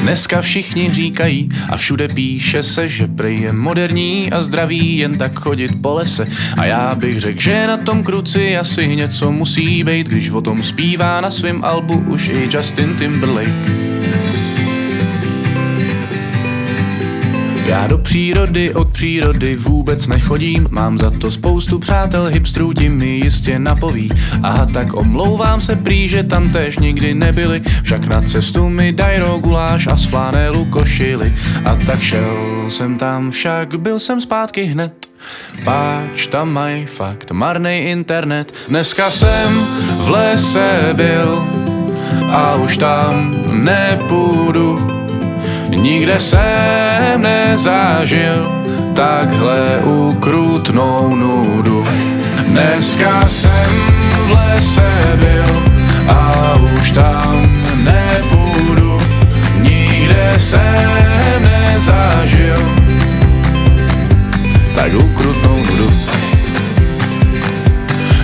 Dneska všichni říkají a všude píše se, že prej je moderní a zdravý jen tak chodit po lese. A já bych řekl, že na tom kruci asi něco musí být, když o tom zpívá na svém albu už i Justin Timberlake. Já do přírody od přírody vůbec nechodím, mám za to spoustu přátel hipstrů, ti mi jistě napoví. Aha, tak omlouvám se prý, že tam též nikdy nebyli, však na cestu mi daj guláš a z flanelu košily. A tak šel jsem tam, však byl jsem zpátky hned, páč tam mají fakt marnej internet. Dneska jsem v lese byl a už tam nepůjdu, nikde jsem nezažil takhle ukrutnou nudu. Dneska jsem v lese byl a už tam nepůjdu, nikde jsem nezažil tak ukrutnou nudu.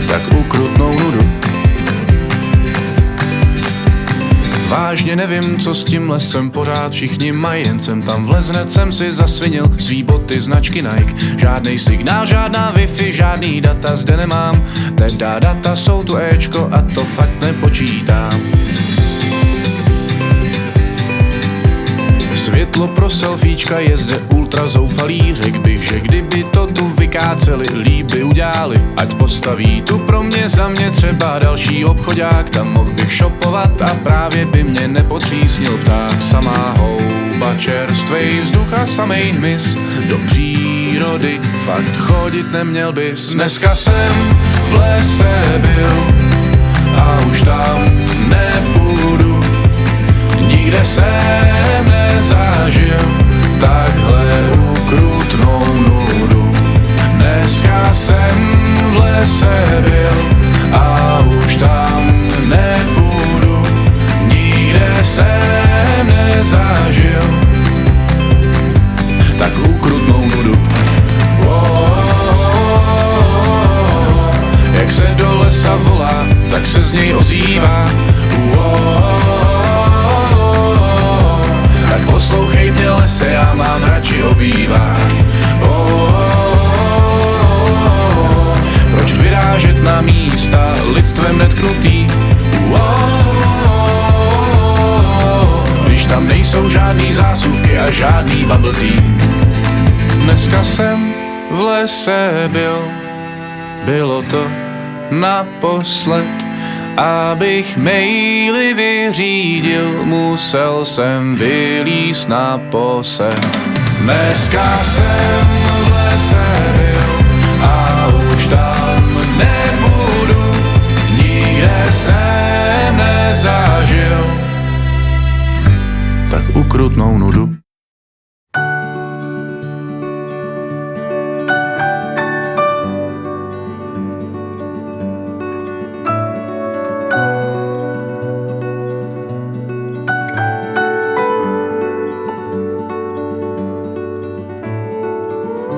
Tak ukrutnou nudu. Vážně nevím, co s tím lesem pořád všichni mají, jen jsem tam vlez, hned jsem si zasvinil svý boty značky Nike. Žádnej signál, žádná Wi-Fi, žádný data zde nemám, teda data jsou tu Ečko a to fakt nepočítám. Světlo pro selfiečka je zde ultra zoufalý, řekl bych, že kdyby to tu vykáceli, líby udělali. Ať postaví tu pro mě za mě třeba další obchodák, tam mohl bych shopovat a právě by mě nepotřísnil pták. Samá houba, čerstvej vzduch a samej hmyz, do přírody fakt chodit neměl bys. Dneska jsem v lese byl a už tam nepůjdu, nikde jsem nezažil takhle ukrutnou nudu. Dneska jsem v lese byl a už tam nepůjdu, nikde jsem nezažil tak ukrutnou nudu. Jak se do lesa volá, tak se z něj ozývá. Tak poslouchej mě lese, já mám radši obývák. Proč vyrážet na místa lidstvem netknutý? Když tam nejsou žádný zásuvky a žádný bubble tea. Dneska jsem v lese byl, bylo to naposled. Abych maily vyřídil, musel jsem vylízt na posed. Dneska jsem v lese byl a už tam nebudu, nikde jsem nezažil tak ukrutnou nudu.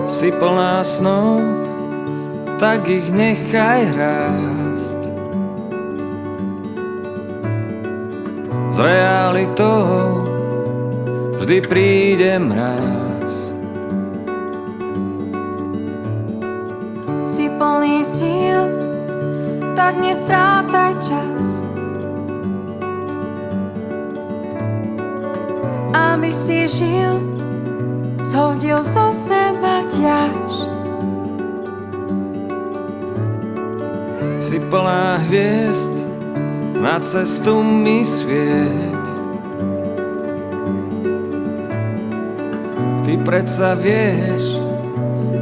Si plná snov, tak ich nechaj rásť. S realitou vždy príde mráz. Si plný síl, tak nestrácaj čas, aby si žil, zhodil zo seba ťaž. Si plná hviezd, na cestu mi svieť. Ty predsa vieš,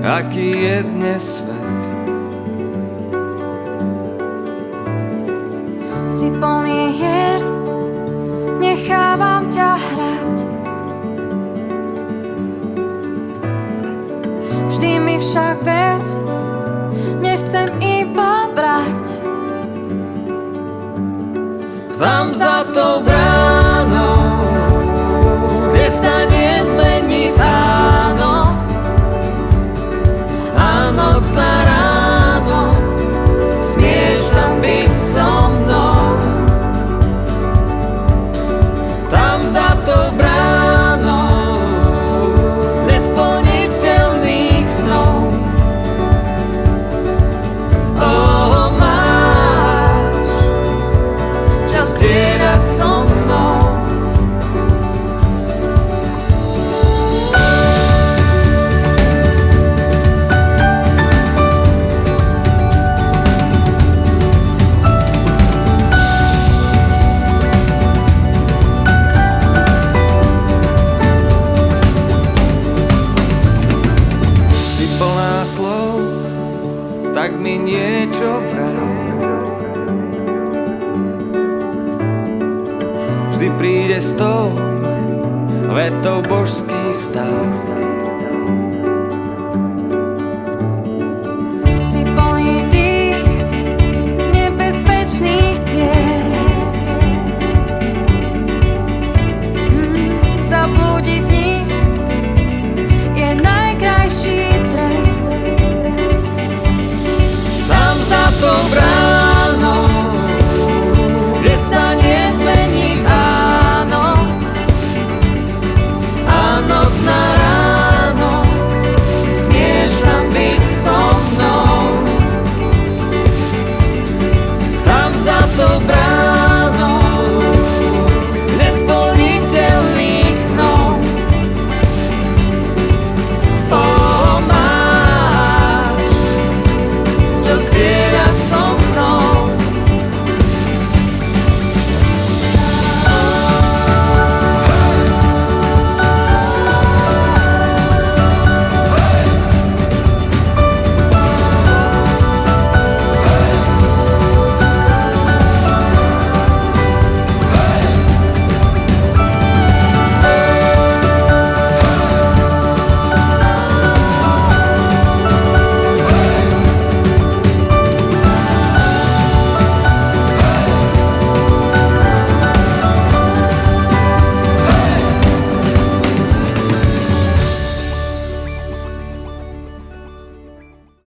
aký je dnes svet. Si plný hier, nechávam ťa hrať. Vždy mi však ver, nechcem iba brať. Tam za tou bránou, kde sa nezmení v áno, a noc na ráno, smieš tam byť so mnou. Tam za tou bránou čo vraj. Vždy príde s tou vetou božský stav.